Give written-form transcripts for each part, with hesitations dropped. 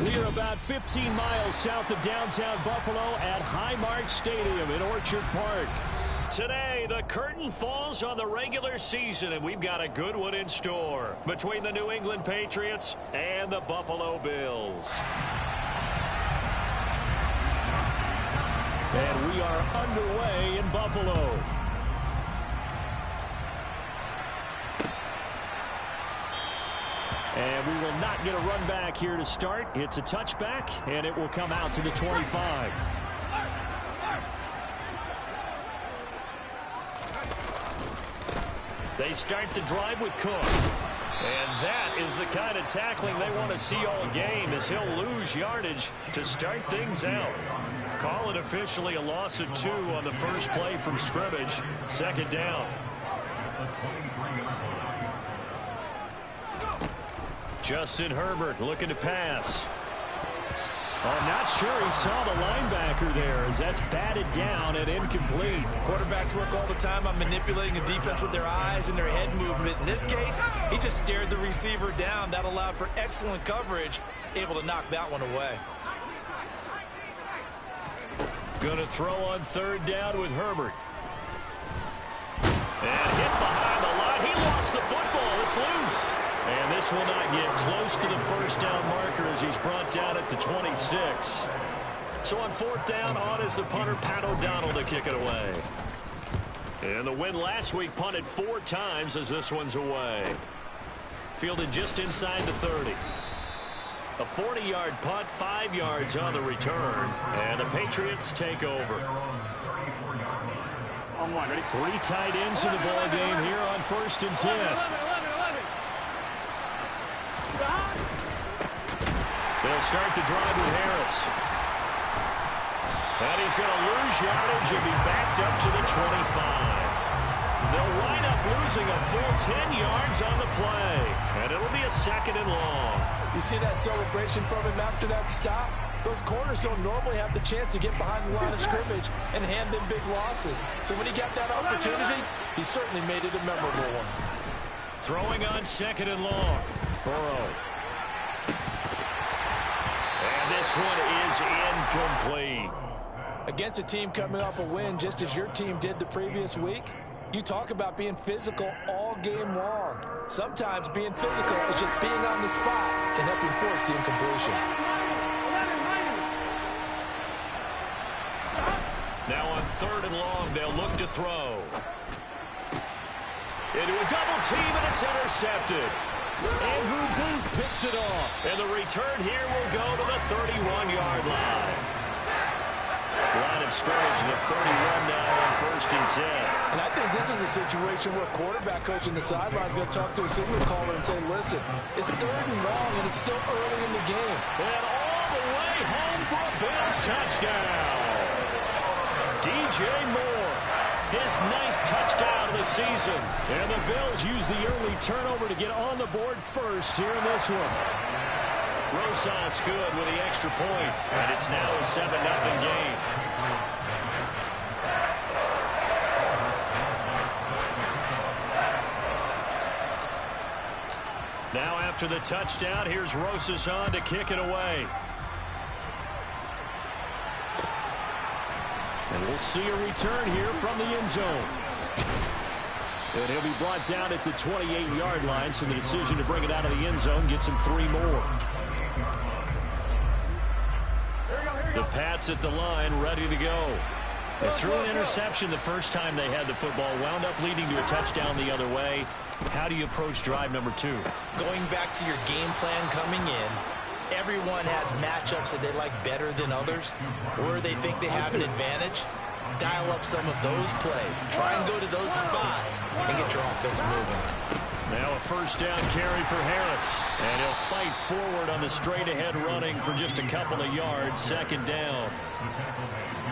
We are about 15 miles south of downtown Buffalo at Highmark Stadium in Orchard Park. Today, the curtain falls on the regular season, and we've got a good one in store between the New England Patriots and the Buffalo Bills. And we are underway in Buffalo. And we will not get a run back here to start. It's a touchback, and it will come out to the 25. They start the drive with Cook. And that is the kind of tackling they want to see all game, as he'll lose yardage to start things out. Call it officially a loss of 2 on the first play from scrimmage. Second down. Justin Herbert looking to pass. I'm not sure he saw the linebacker there, as that's batted down and incomplete. Quarterbacks work all the time on manipulating a defense with their eyes and their head movement. In this case, he just stared the receiver down. That allowed for excellent coverage, able to knock that one away. Going to throw on third down with Herbert. And hit behind the line. He lost the football. It's loose. And this will not get close to the first down marker as he's brought down at the 26. So on fourth down, on is the punter, Pat O'Donnell, to kick it away. And the win last week punted 4 times as this one's away. Fielded just inside the 30. A 40-yard punt, 5 yards on the return. And the Patriots take over. 3 tight ends in the ball game here on 1st and 10. They'll start the drive with Harris. And he's going to lose yardage and be backed up to the 25. They'll wind up losing a full 10 yards on the play. And it'll be a 2nd and long. You see that celebration from him after that stop? Those corners don't normally have the chance to get behind the line of scrimmage and hand them big losses. So when he got that opportunity, he certainly made it a memorable one. Throwing on 2nd and long. Burrow. And this one is incomplete. Against a team coming off a win just as your team did the previous week, you talk about being physical all game long. Sometimes being physical is just being on the spot and helping force the incompletion. Now on 3rd and long, they'll look to throw. Into a double team, and it's intercepted. Andrew Booth picks it off. And the return here will go to the 31-yard line. Line of scrimmage to the 31 now on 1st and 10. And I think this is a situation where quarterback coach in the sideline is going to talk to a signal caller and say, listen, it's 3rd and long, and it's still early in the game. And all the way home for a Bills touchdown. DJ Moore, his 9th touchdown of the season. And the Bills use the early turnover to get on the board first here in this one. Rosas good with the extra point, and it's now a 7-0 game. Now after the touchdown, here's Rosas on to kick it away. And we'll see a return here from the end zone. And he'll be brought down at the 28-yard line, so the decision to bring it out of the end zone gets him 3 more. The Pats at the line, ready to go. They threw an interception the first time they had the football, wound up leading to a touchdown the other way. How do you approach drive number 2? Going back to your game plan coming in, everyone has matchups that they like better than others, or they think they have an advantage. Dial up some of those plays. Try and go to those spots and get your offense moving. Now a first down carry for Harris. And he'll fight forward on the straight-ahead running for just a couple of yards. 2nd down.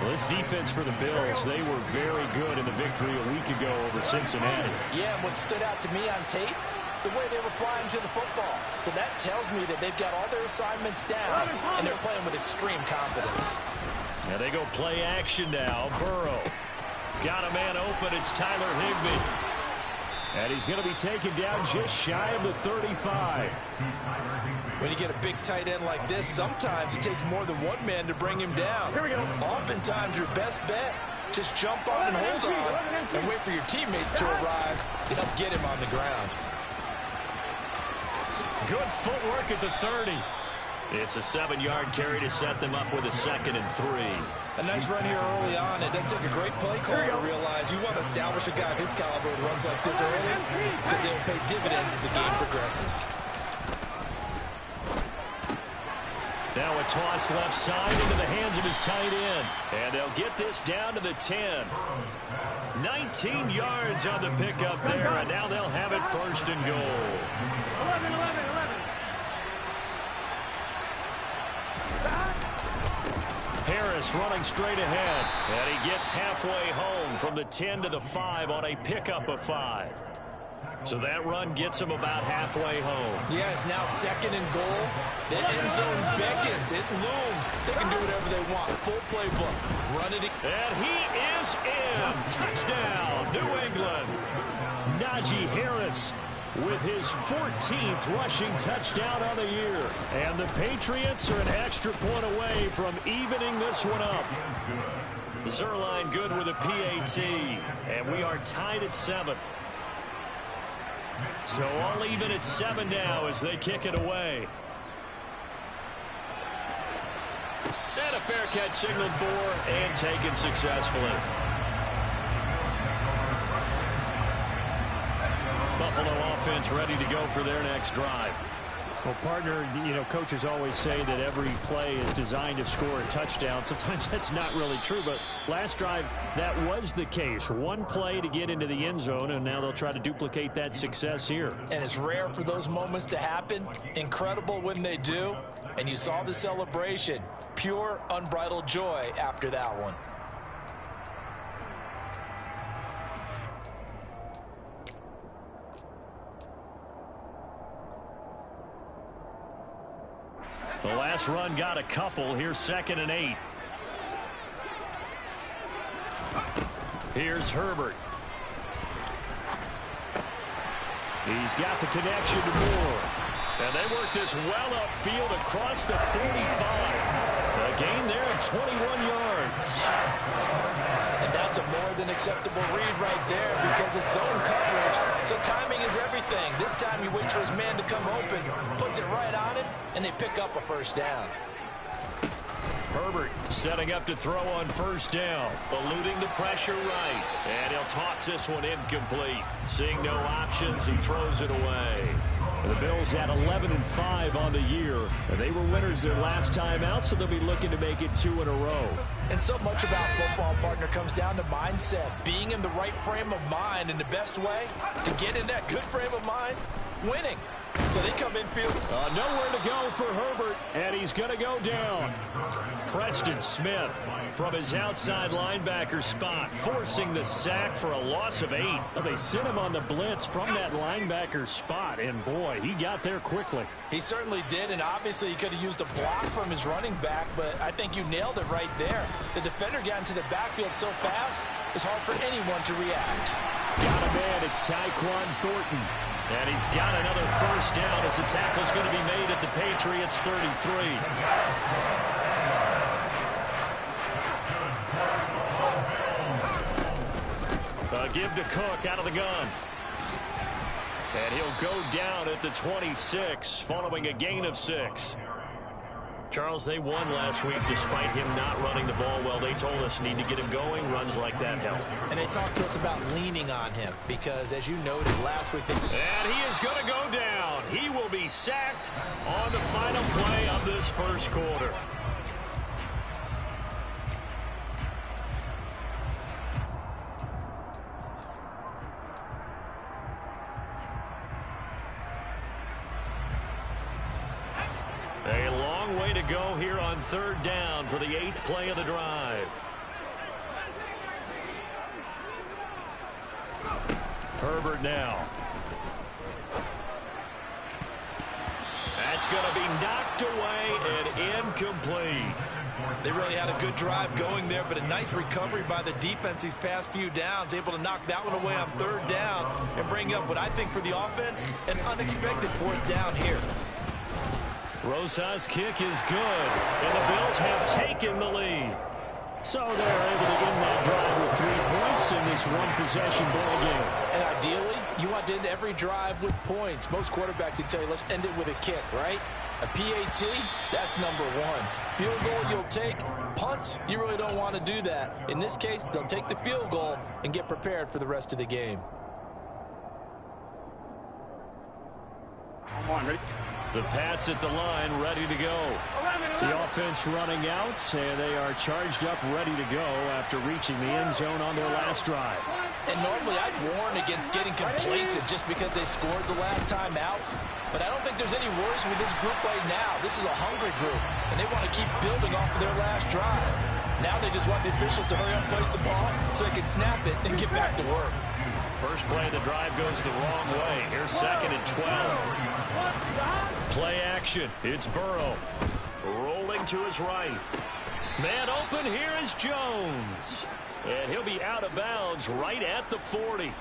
Well, this defense for the Bills, they were very good in the victory a week ago over Cincinnati. Yeah, and what stood out to me on tape, the way they were flying to the football. So that tells me that they've got all their assignments down, and they're playing with extreme confidence. Now they go play action now. Burrow. Got a man open. It's Tyler Higbee. And he's going to be taken down just shy of the 35. When you get a big tight end like this, sometimes it takes more than one man to bring him down. Here we go. Oftentimes, your best bet, just jump on and hold on and wait for your teammates to arrive to help get him on the ground. Good footwork at the 30. It's a 7-yard carry to set them up with a 2nd and 3. A nice run here early on. It doesn't take a great play caller to realize you want to establish a guy of his caliber who runs like this early because they'll pay dividends as the game progresses. Now a toss left side into the hands of his tight end. And they'll get this down to the 10. 19 yards on the pickup there, and now they'll have it 1st and goal. 11. Harris running straight ahead. And he gets halfway home from the 10 to the 5 on a pickup of 5. So that run gets him about halfway home. Yeah, it's now 2nd and goal. The end zone beckons. It looms. They can do whatever they want. Full playbook. Run it. And he is in. Touchdown, New England. Najee Harris with his 14th rushing touchdown on the year. And the Patriots are an extra point away from evening this one up. Zerline good with a PAT. And we are tied at 7. So all even at 7 now as they kick it away. And a fair catch signaled for and taken successfully. Buffalo offense ready to go for their next drive. Well, partner, coaches always say that every play is designed to score a touchdown. Sometimes that's not really true, but last drive, that was the case. One play to get into the end zone, and now they'll try to duplicate that success here. And it's rare for those moments to happen. Incredible when they do. And you saw the celebration. Pure, unbridled joy after that one. The last run got a couple. Here's 2nd and 8. Here's Herbert. He's got the connection to Moore. And they work this well upfield across the 45. A gain there of 21 yards. And that's a more than acceptable read right there because it's zone coverage. So timing is everything. This time he waits for his man to come open, puts it right on him, and they pick up a 1st down. Herbert setting up to throw on 1st down. Eluding the pressure right. And he'll toss this one incomplete. Seeing no options, he throws it away. The Bills had 11-5 on the year. And they were winners their last time out, so they'll be looking to make it 2 in a row. And so much about football, partner, comes down to mindset. Being in the right frame of mind, and the best way to get in that good frame of mind, winning. So they come in field. Nowhere to go for Herbert, and he's going to go down. Preston Smith from his outside linebacker spot, forcing the sack for a loss of 8. Well, they sent him on the blitz from that linebacker spot, and boy, he got there quickly. He certainly did, and obviously he could have used a block from his running back, but I think you nailed it right there. The defender got into the backfield so fast, it's hard for anyone to react. Got a man, it's Tyquan Thornton. And he's got another 1st down as the tackle's going to be made at the Patriots 33. Give to Cook out of the gun. And he'll go down at the 26 following a gain of 6. Charles, they won last week despite him not running the ball well. They told us need to get him going. Runs like that help. And they talked to us about leaning on him because, as you noted last week. And he is going to go down. He will be sacked on the final play of this 1st quarter. A long way to go here on 3rd down for the 8th play of the drive. Herbert now. That's going to be knocked away and incomplete. They really had a good drive going there, but a nice recovery by the defense these past few downs, able to knock that one away on third down and bring up what I think for the offense, an unexpected fourth down here. Rosa's kick is good, and the Bills have taken the lead. So they're able to end that drive with 3 points in this one-possession ball game. And ideally, you want to end every drive with points. Most quarterbacks would tell you, let's end it with a kick, right? A PAT, that's number 1. Field goal you'll take. Punts, you really don't want to do that. In this case, they'll take the field goal and get prepared for the rest of the game. Come on, ready? The Pats at the line, ready to go. The offense running out, and they are charged up, ready to go after reaching the end zone on their last drive. And normally I'd warn against getting complacent just because they scored the last time out. But I don't think there's any worries with this group right now. This is a hungry group, and they want to keep building off of their last drive. Now they just want the officials to hurry up and place the ball so they can snap it and get back to work. First play of the drive goes the wrong way. Here's 2nd and 12. Play action. It's Burrow. Rolling to his right. Man open. Here is Jones. And he'll be out of bounds right at the 40.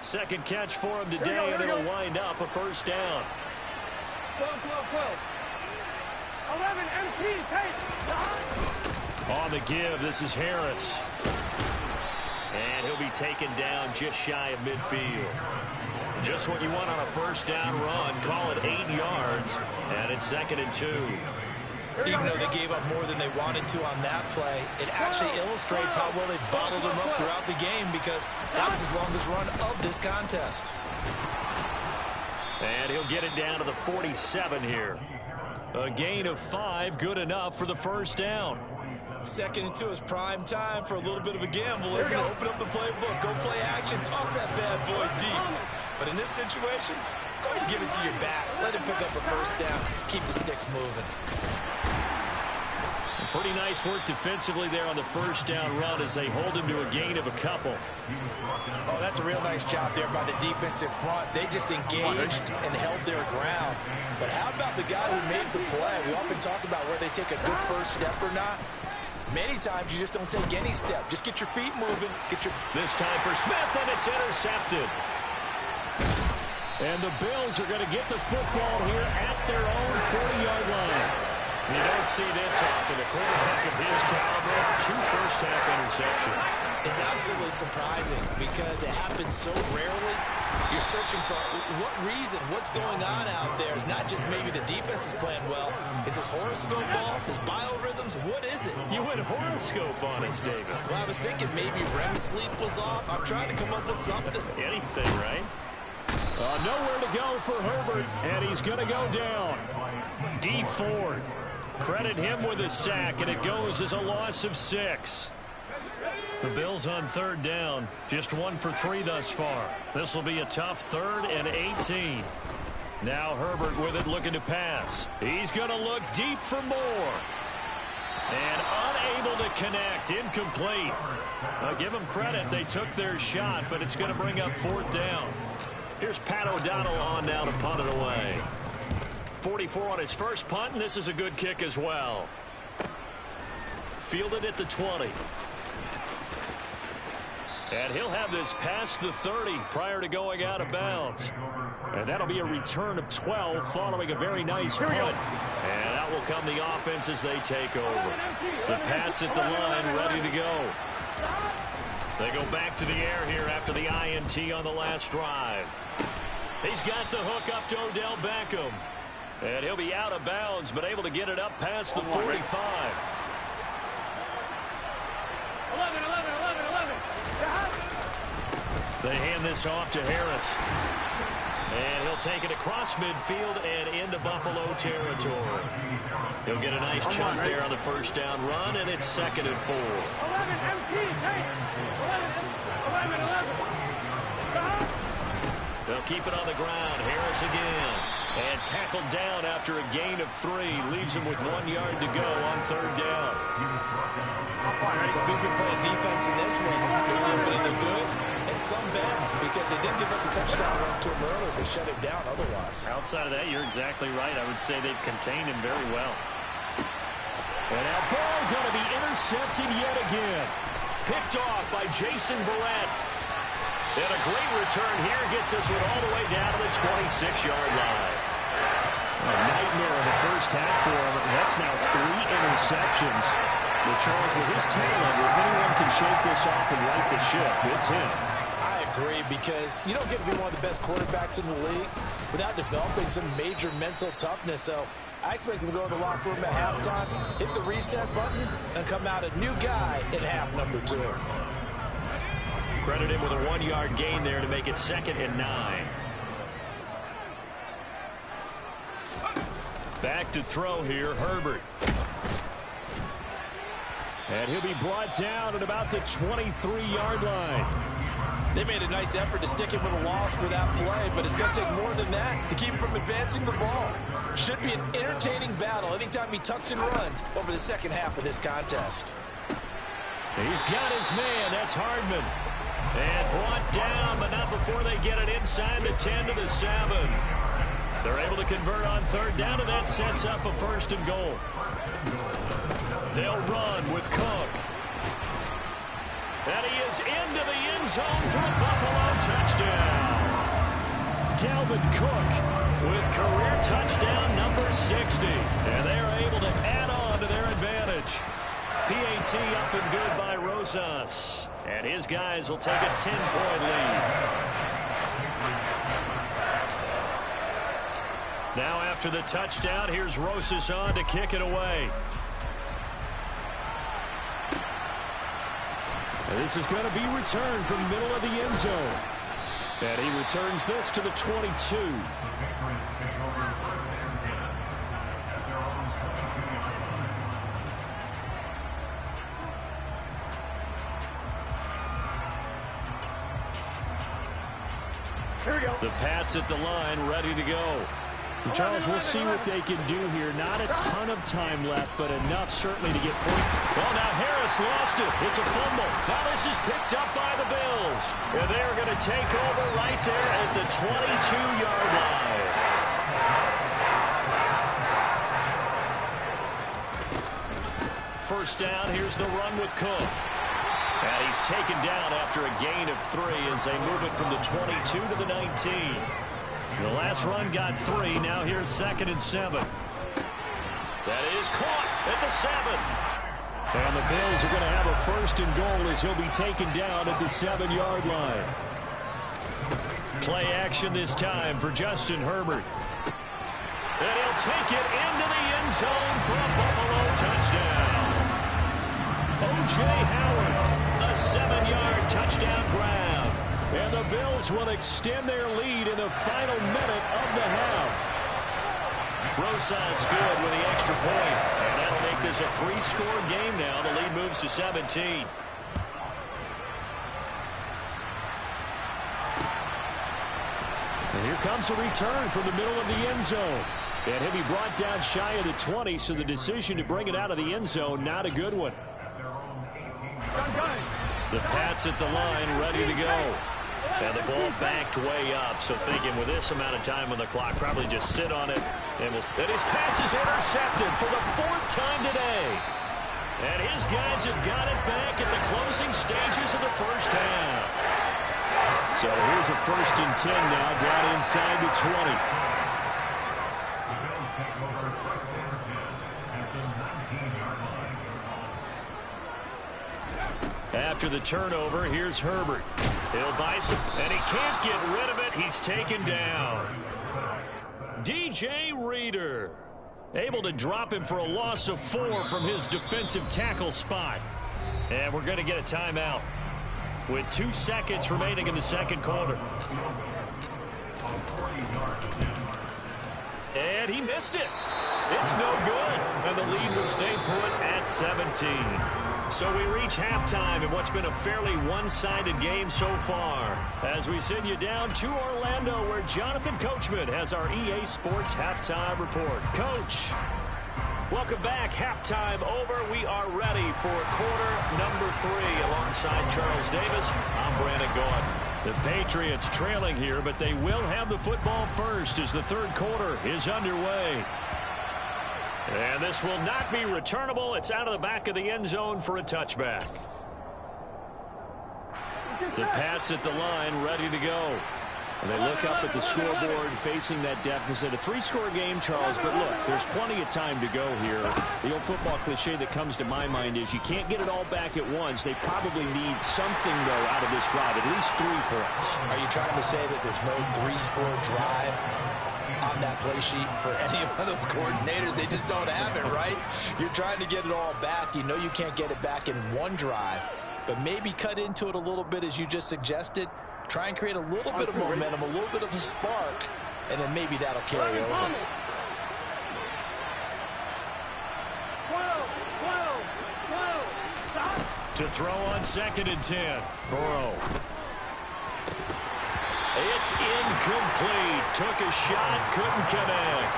Second catch for him today, and it'll wind up a first down. 11 MP, On the give, this is Harris. And he'll be taken down just shy of midfield. Just what you want on a first down run. Call it 8 yards. And it's 2nd and 2. Even though they gave up more than they wanted to on that play, it actually illustrates how well they bottled them up throughout the game, because that was his longest run of this contest. And he'll get it down to the 47 here. A gain of 5, good enough for the first down. 2nd and 2 is prime time for a little bit of a gamble, isn't it? Open up the playbook, go play action, toss that bad boy deep. But in this situation, go ahead and give it to your back. Let him pick up a first down. Keep the sticks moving. Pretty nice work defensively there on the first down run as they hold him to a gain of a couple. Oh, that's a real nice job there by the defensive front. They just engaged and held their ground. But how about the guy who made the play? We often talk about where they take a good first step or not. Many times you just don't take any step. Just get your feet moving. This time for Smith, and it's intercepted. And the Bills are going to get the football here at their own 40-yard line. You don't see this often. A quarterback of his caliber, 2 first-half interceptions. It's absolutely surprising because it happens so rarely. You're searching for what reason, what's going on out there. It's not just maybe the defense is playing well. Is his horoscope off? His biorhythms? What is it? You went horoscope on us, David. Well, I was thinking maybe REM sleep was off. I'm trying to come up with something. Anything, right? Nowhere to go for Herbert, and he's going to go down. D. Ford. Credit him with a sack, and it goes as a loss of 6. The Bills on third down, just 1 for 3 thus far. This will be a tough 3rd and 18. Now Herbert with it, looking to pass. He's going to look deep for more. And unable to connect, incomplete. I'll give them credit, they took their shot, but it's going to bring up 4th down. Here's Pat O'Donnell on now to punt it away. 44 on his first punt, and this is a good kick as well. Fielded at the 20. And he'll have this past the 30 prior to going out of bounds. And that'll be a return of 12 following a very nice punt. And out will come the offense as they take over. The Pats at the line, ready to go. They go back to the air here after the INT on the last drive. He's got the hook up to Odell Beckham. And he'll be out of bounds, but able to get it up past the 45. 11. They hand this off to Harris. And he'll take it across midfield and into Buffalo territory. He'll get a nice chunk there on the first down run, and it's 2nd and 4. 11 MC, take 11. They'll keep it on the ground. Harris again. And tackled down after a gain of 3. Leaves him with 1 yard to go on third down. So I think we're playing defense in this one. There's a little bit of the good and some bad, because they did give up the touchdown run to him earlier, but shut it down otherwise. Outside of that, you're exactly right. I would say they've contained him very well. And now ball intercepted yet again. Picked off by Jason Verrett. And a great return here gets us all the way down to the 26-yard line. A nightmare in the first half for him. That's now 3 interceptions. But Charles, with his talent, if anyone can shake this off and right the ship, it's him. I agree, because you don't get to be one of the best quarterbacks in the league without developing some major mental toughness. So I expect him to go in the locker room at halftime, hit the reset button, and come out a new guy in half number 2. Credit him with a 1-yard gain there to make it 2nd and 9. Back to throw here, Herbert. And he'll be brought down at about the 23-yard line. They made a nice effort to stick him with a loss for that play, but it's going to take more than that to keep him from advancing the ball. Should be an entertaining battle anytime he tucks and runs over the second half of this contest. He's got his man. That's Hardman. And brought down, but not before they get it inside the 10 to the 7. They're able to convert on 3rd down, and that sets up a 1st and goal. They'll run with Cook. And he is into the end zone for a Buffalo touchdown. Dalvin Cook with career touchdown number 60. And they are able to add on to their advantage. PAT up and good by Rosas. And his guys will take a 10-point lead. Now after the touchdown, here's Rosas on to kick it away. And this is going to be returned from the middle of the end zone. And he returns this to the 22. Here we go. The Pats at the line, ready to go. Charles, we'll see what they can do here. Not a ton of time left, but enough certainly to get points. Well, now Harris lost it. It's a fumble. Now this is picked up by the Bills. And they're going to take over right there at the 22-yard line. First down, here's the run with Cook. And he's taken down after a gain of 3 as they move it from the 22 to the 19. The last run got 3. Now here's 2nd and 7. That is caught at the 7. And the Bills are going to have a 1st and goal as he'll be taken down at the 7-yard line. Play action this time for Justin Herbert. And he'll take it into the end zone for a Buffalo touchdown. O.J. Howard, a 7-yard touchdown grab. And the Bills will extend their lead in the final minute of the half. Rosas good with the extra point. And that'll make this a 3-score game now. The lead moves to 17. And here comes a return from the middle of the end zone. And he'll be brought down shy of the 20, so the decision to bring it out of the end zone, not a good one. The Pats at the line, ready to go. And the ball backed way up, so thinking with this amount of time on the clock, probably just sit on it. And his pass is intercepted for the 4th time today. And his guys have got it back at the closing stages of the first half. So here's a 1st and 10 now, down inside the 20. After the turnover, here's Herbert. He'll buy some, and he can't get rid of it. He's taken down. DJ Reader able to drop him for a loss of 4 from his defensive tackle spot. And we're going to get a timeout with 2 seconds remaining in the second quarter. And he missed it. It's no good. And the lead will stay put at 17. So we reach halftime in what's been a fairly one-sided game so far, as we send you down to Orlando, where Jonathan Coachman has our EA Sports halftime report. Coach, welcome back. Halftime over. We are ready for quarter number 3. Alongside Charles Davis, I'm Brandon Gaudin. The Patriots trailing here, but they will have the football first as the third quarter is underway. And this will not be returnable. It's out of the back of the end zone for a touchback. The Pats at the line, ready to go. They look up at the scoreboard facing that deficit. A 3-score game, Charles, but look, there's plenty of time to go here. The old football cliche that comes to my mind is you can't get it all back at once. They probably need something, though, out of this drive, at least 3 points. Are you trying to say that there's no 3-score drive on that play sheet for any of those coordinators? They just don't have it, right? You're trying to get it all back. You know you can't get it back in one drive, but maybe cut into it a little bit as you just suggested. Try and create a little bit of momentum, a little bit of a spark, and then maybe that'll carry over. To throw on 2nd and 10. Burrow. It's incomplete. Took a shot, couldn't connect.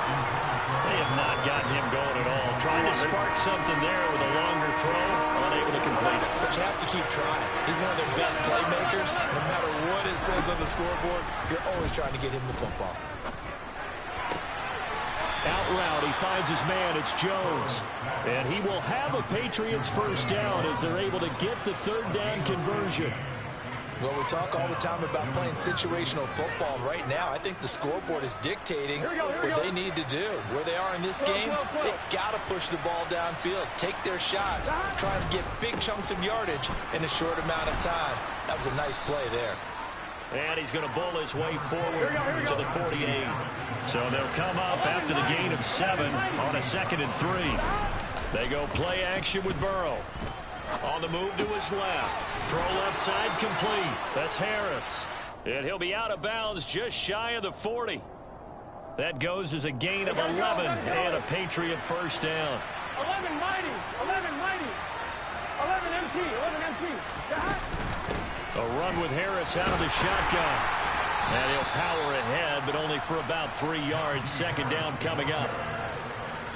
They have not gotten him going at all. Trying to spark something there with a longer throw, unable to complete it. But you have to keep trying. He's one of their best playmakers. No matter what it says on the scoreboard, you're always trying to get him the football. Out route, he finds his man. It's Jones. And he will have a Patriots first down as they're able to get the 3rd down conversion. Well, we talk all the time about playing situational football. Right now, I think the scoreboard is dictating what they need to do. Where they are in this game, they've got to push the ball downfield, take their shots, try and get big chunks of yardage in a short amount of time. That was a nice play there. And he's going to bull his way forward to the 48. So they'll come up after the gain of 7 on a 2nd and 3. They go play action with Burrow. On the move to his left. Throw left side complete. That's Harris. And he'll be out of bounds just shy of the 40. That goes as a gain of 11 and a Patriot first down. 11 mighty. 11 mighty. 11 MT. 11 MT. A run with Harris out of the shotgun. And he'll power ahead, but only for about 3 yards. 2nd down coming up.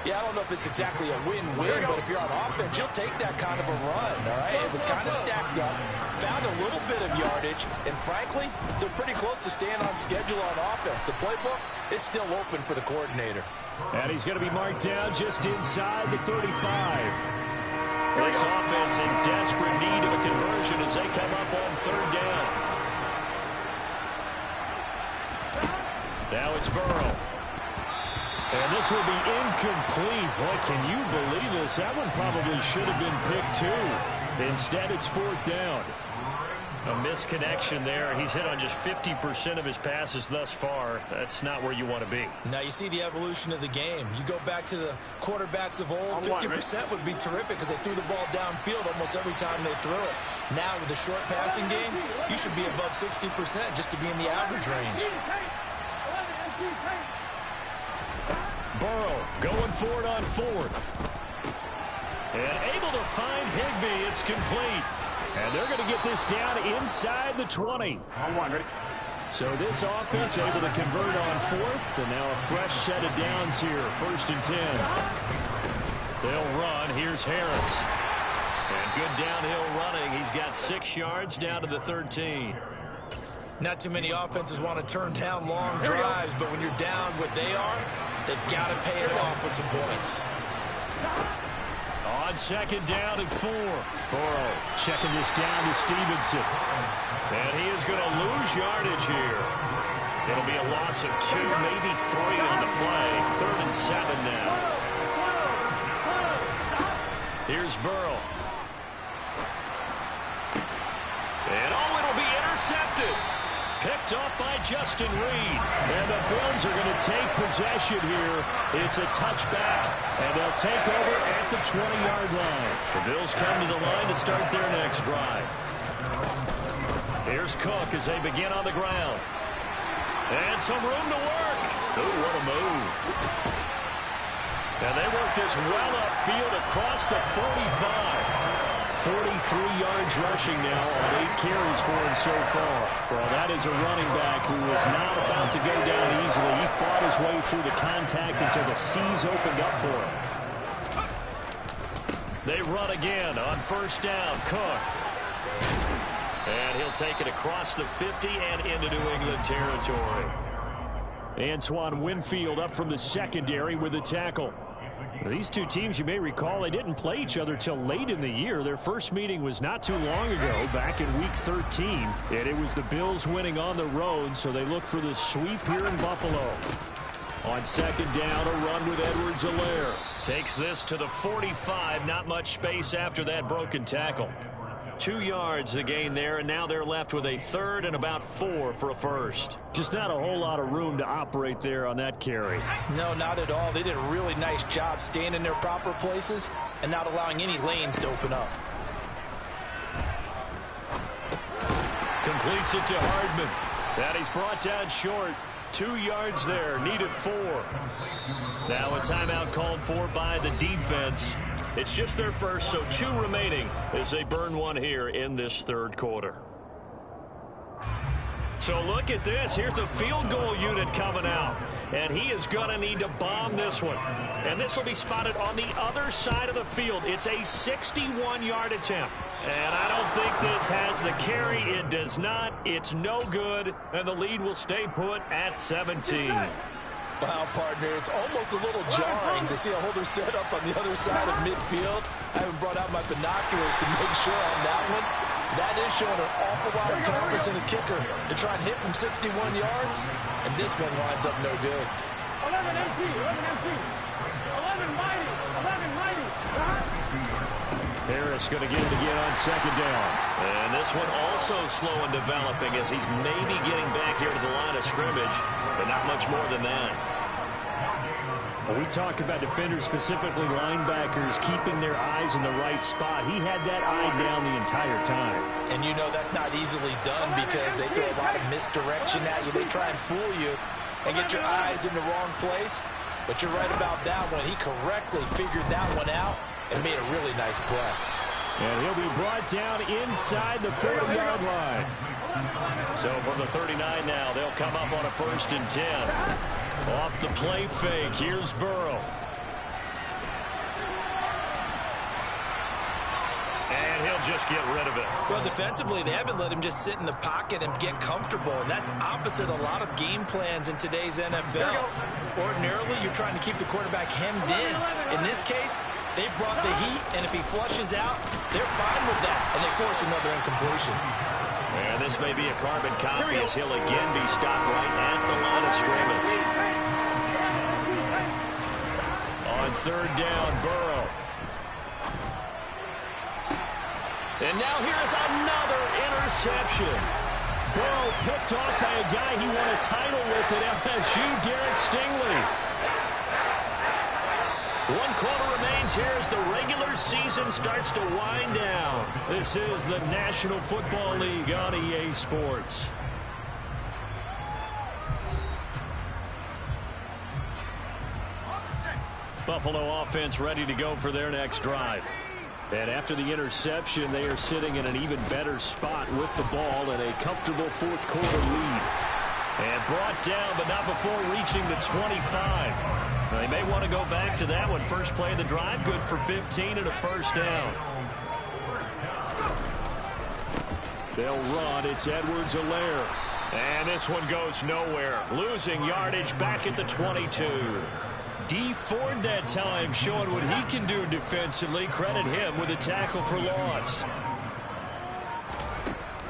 Yeah, I don't know if it's exactly a win-win, but if you're on offense, you'll take that kind of a run, all right? It was kind of stacked up, found a little bit of yardage, and frankly, they're pretty close to staying on schedule on offense. The playbook is still open for the coordinator. And he's going to be marked down just inside the 35. This offense in desperate need of a conversion as they come up on 3rd down. Now it's Burrow. And this will be incomplete. Boy, can you believe this? That one probably should have been picked too. Instead, it's 4th down. A misconnection there. He's hit on just 50% of his passes thus far. That's not where you want to be. Now you see the evolution of the game. You go back to the quarterbacks of old, 50% would be terrific because they threw the ball downfield almost every time they threw it. Now with the short passing game, you should be above 60% just to be in the average range. Burrow going for it on 4th. And able to find Higbee. It's complete. And they're going to get this down inside the 20. So this offense able to convert on 4th. And now a fresh set of downs here. 1st and 10. They'll run. Here's Harris. And good downhill running. He's got 6 yards down to the 13. Not too many offenses want to turn down long drives, but when you're down what they are, they've got to pay it off with some points. On 2nd down and 4. Burrow checking this down to Stevenson. And he is going to lose yardage here. It'll be a loss of 2, maybe 3 on the play. 3rd and 7 now. Here's Burrow. And it'll be intercepted. Picked off by Justin Reed. And the Bills are going to take possession here. It's a touchback, and they'll take over at the 20-yard line. The Bills come to the line to start their next drive. Here's Cook as they begin on the ground. And some room to work. Ooh, what a move. And they work this well upfield across the 45. 43 yards rushing now on 8 carries for him so far. Well, that is a running back who is not about to go down easily. He fought his way through the contact until the seas opened up for him. They run again on 1st down. Cook. And he'll take it across the 50 and into New England territory. Antoine Winfield up from the secondary with the tackle. These two teams, you may recall, they didn't play each other till late in the year. Their first meeting was not too long ago, back in Week 13. And it was the Bills winning on the road, so they look for the sweep here in Buffalo. On second down, a run with Edwards-Helaire. Takes this to the 45. Not much space after that broken tackle. 2 yards the gain there, and now they're left with a third and about 4 for a first. Just not a whole lot of room to operate there on that carry. No, not at all. They did a really nice job staying in their proper places and not allowing any lanes to open up. Completes it to Hardman. And he's brought down short. 2 yards there, needed 4. Now a timeout called for by the defense. It's just their first, so 2 remaining as they burn one here in this third quarter. So look at this. Here's the field goal unit coming out. And he is going to need to bomb this one. And this will be spotted on the other side of the field. It's a 61-yard attempt. And I don't think this has the carry. It does not. It's no good. And the lead will stay put at 17. Wow, partner, it's almost a little jarring to see a holder set up on the other side of midfield. I haven't brought out my binoculars to make sure on that one. That is showing an awful lot of confidence in the kicker to try and hit from 61 yards. And this one winds up no good. 11 empty, 11 empty. 11 mighty, 11 mighty. Harris going to get it again on second down. And this one also slow in developing as he's maybe getting back here to the line of scrimmage, but not much more than that. When we talk about defenders, specifically linebackers, keeping their eyes in the right spot, he had that eye down the entire time. And you know that's not easily done because they throw a lot of misdirection at you. They try and fool you and get your eyes in the wrong place. But you're right about that one. He correctly figured that one out and made a really nice play. And he'll be brought down inside the 40-yard line. So from the 39 now, they'll come up on a 1st and 10. Off the play fake, here's Burrow. And he'll just get rid of it. Well, defensively, they haven't let him just sit in the pocket and get comfortable, and that's opposite a lot of game plans in today's NFL. Ordinarily, you're trying to keep the quarterback hemmed in. In this case, they brought the heat, and if he flushes out, they're fine with that, and they force another incompletion. And this may be a carbon copy as he'll again be stopped right at the line of scrimmage. On third down, Burrow. And now here's another interception. Burrow picked off by a guy he won a title with at LSU, Derek Stingley. 1 quarter remains here as the regular season starts to wind down. This is the National Football League on EA Sports. Buffalo offense ready to go for their next drive. And after the interception, they are sitting in an even better spot with the ball and a comfortable fourth quarter lead. And brought down, but not before reaching the 25. Now, they may want to go back to that one. First play of the drive, good for 15 and a first down. They'll run. It's Edwards-Helaire. And this one goes nowhere. Losing yardage back at the 22. D. Ford that time showing what he can do defensively. Credit him with a tackle for loss.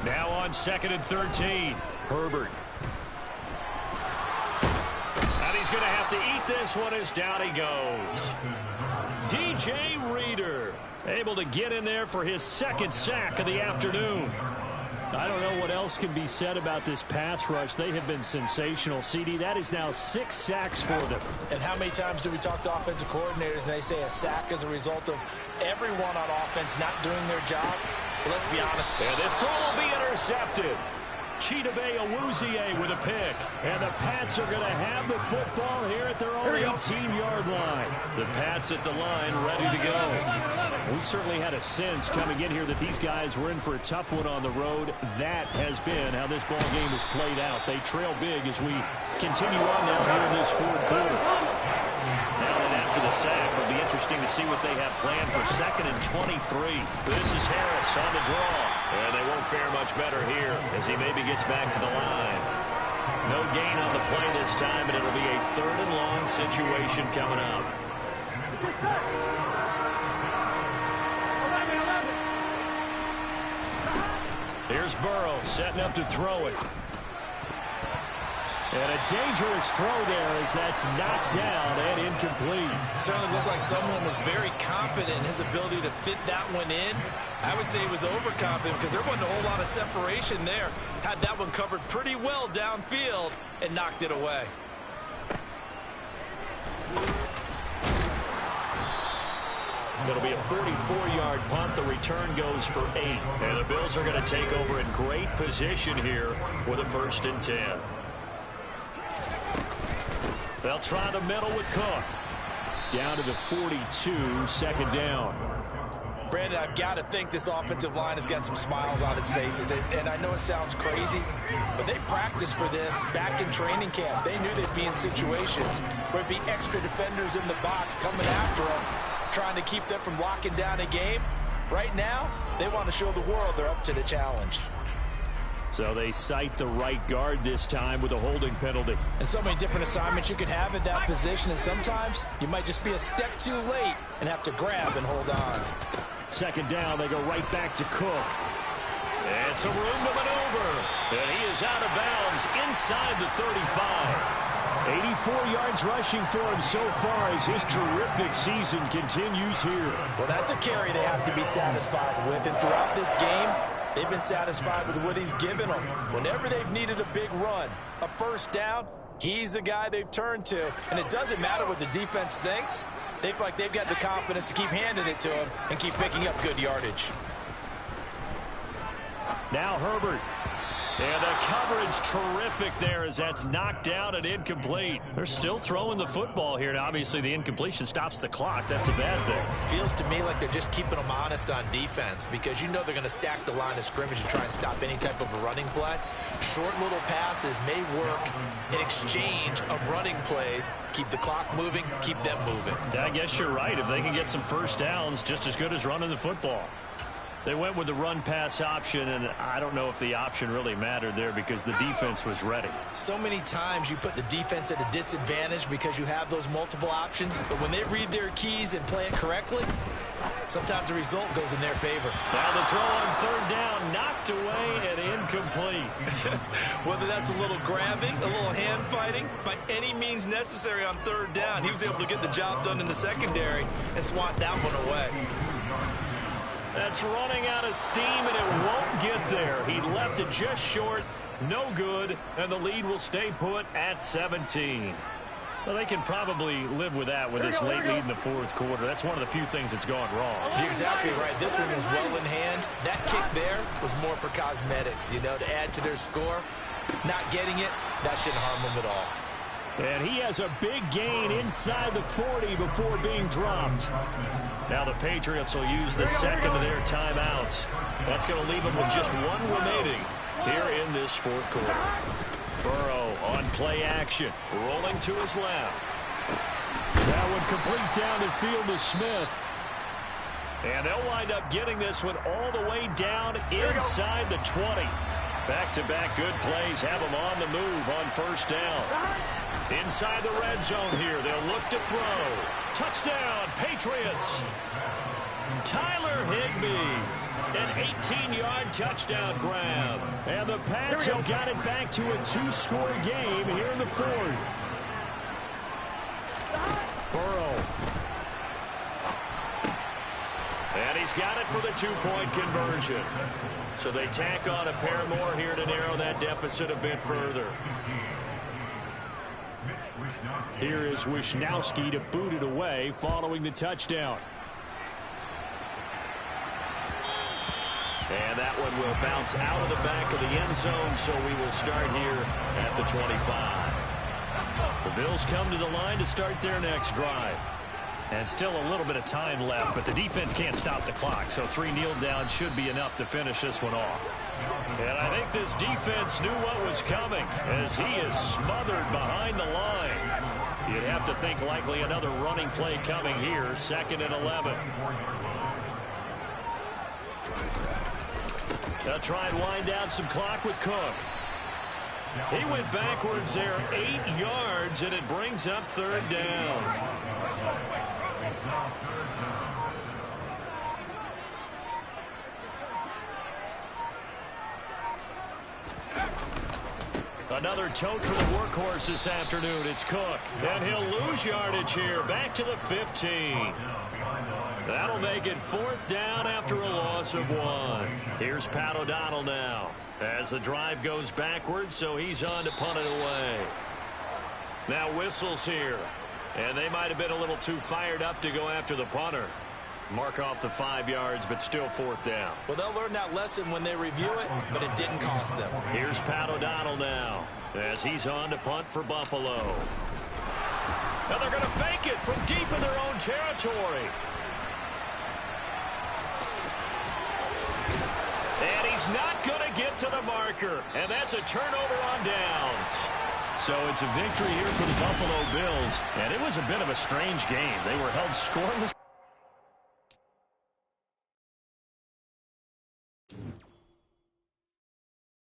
Now on 2nd and 13. Herbert. And he's going to have to eat this one as down he goes. DJ Reader able to get in there for his 2nd sack of the afternoon. I don't know what else can be said about this pass rush. They have been sensational. CD, that is now 6 sacks for them. And how many times do we talk to offensive coordinators and they say a sack is a result of everyone on offense not doing their job? But let's be honest. And this throw will be intercepted. Chidobe Awuzie with a pick. And the Pats are going to have the football here at their own 18-yard line. The Pats at the line ready to go. We certainly had a sense coming in here that these guys were in for a tough one on the road. That has been how this ball game has played out. They trail big as we continue on now here in this fourth quarter. Now that after the sack, it'll be interesting to see what they have planned for 2nd and 23. This is Harris on the draw. And they won't fare much better here as he maybe gets back to the line. No gain on the play this time, and it'll be a 3rd and long situation coming up. Here's Burrow setting up to throw it. And a dangerous throw there as that's knocked down and incomplete. Certainly looked like someone was very confident in his ability to fit that one in. I would say he was overconfident because there wasn't a whole lot of separation there. Had that one covered pretty well downfield and knocked it away. It'll be a 44-yard punt. The return goes for 8. And the Bills are going to take over in great position here with a 1st and 10. They'll try the middle with Cook. Down to the 42, 2nd down. Brandon, I've got to think this offensive line has got some smiles on its faces. And I know it sounds crazy, but they practiced for this back in training camp. They knew they'd be in situations where it'd be extra defenders in the box coming after them, trying to keep them from locking down a game. Right now, they want to show the world they're up to the challenge. So they cite the right guard this time with a holding penalty. And so many different assignments you can have at that position, and sometimes you might just be a step too late and have to grab and hold on. 2nd down, they go right back to Cook. And some room to maneuver. And he is out of bounds inside the 35. 84 yards rushing for him so far as his terrific season continues here. Well, that's a carry they have to be satisfied with. And throughout this game, they've been satisfied with what he's given them. Whenever they've needed a big run, a 1st down, he's the guy they've turned to. And it doesn't matter what the defense thinks. They feel like they've got the confidence to keep handing it to him and keep picking up good yardage. Now Herbert. And the coverage terrific there as that's knocked down and incomplete. They're still throwing the football here. Now, obviously, the incompletion stops the clock. That's a bad thing. Feels to me like they're just keeping them honest on defense because you know they're going to stack the line of scrimmage and try and stop any type of a running play. Short little passes may work in exchange of running plays. Keep the clock moving, keep them moving. I guess you're right. If they can get some 1st downs, just as good as running the football. They went with the run-pass option, and I don't know if the option really mattered there because the defense was ready. So many times you put the defense at a disadvantage because you have those multiple options, but when they read their keys and play it correctly, sometimes the result goes in their favor. Now the throw on 3rd down, knocked away and incomplete. Whether that's a little grabbing, a little hand fighting, by any means necessary on 3rd down, he was able to get the job done in the secondary and swat that one away. That's running out of steam, and it won't get there. He left it just short, no good, and the lead will stay put at 17. Well, they can probably live with that with this late lead in the 4th quarter. That's one of the few things that's gone wrong. You're exactly right. This one was well in hand. That kick there was more for cosmetics, you know, to add to their score. Not getting it, that shouldn't harm them at all. And he has a big gain inside the 40 before being dropped. Now the Patriots will use the 2nd of their timeouts. That's going to leave them with just 1 remaining here in this 4th quarter. Burrow on play action, rolling to his left. That one complete down the field to Smith. And they'll wind up getting this one all the way down inside the 20. Back-to-back good plays have them on the move on 1st down. Inside the red zone here, they'll look to throw. Touchdown, Patriots. Tyler Higbee. An 18-yard touchdown grab. And the Pats have got it back to a 2-score game here in the 4th. Burrow. And he's got it for the 2-point conversion. So they tack on a pair more here to narrow that deficit a bit further. Here is Wisnowski to boot it away following the touchdown. And that one will bounce out of the back of the end zone, so we will start here at the 25. The Bills come to the line to start their next drive. And still a little bit of time left, but the defense can't stop the clock, so 3 kneel downs should be enough to finish this one off. And I think this defense knew what was coming as he is smothered behind the line. You'd have to think likely another running play coming here, 2nd and 11. They'll try and wind down some clock with Cook. He went backwards there 8 yards, and it brings up 3rd down. Another tote for the workhorse this afternoon. It's Cook. And he'll lose yardage here. Back to the 15. That'll make it 4th down after a loss of 1. Here's Pat O'Donnell now as the drive goes backwards, so he's on to punt it away. Now whistles here. And they might have been a little too fired up to go after the punter. Mark off the 5 yards, but still 4th down. Well, they'll learn that lesson when they review it, but it didn't cost them. Here's Pat O'Donnell now as he's on to punt for Buffalo. Now they're going to fake it from deep in their own territory. And he's not going to get to the marker. And that's a turnover on downs. So it's a victory here for the Buffalo Bills. And it was a bit of a strange game. They were held scoreless.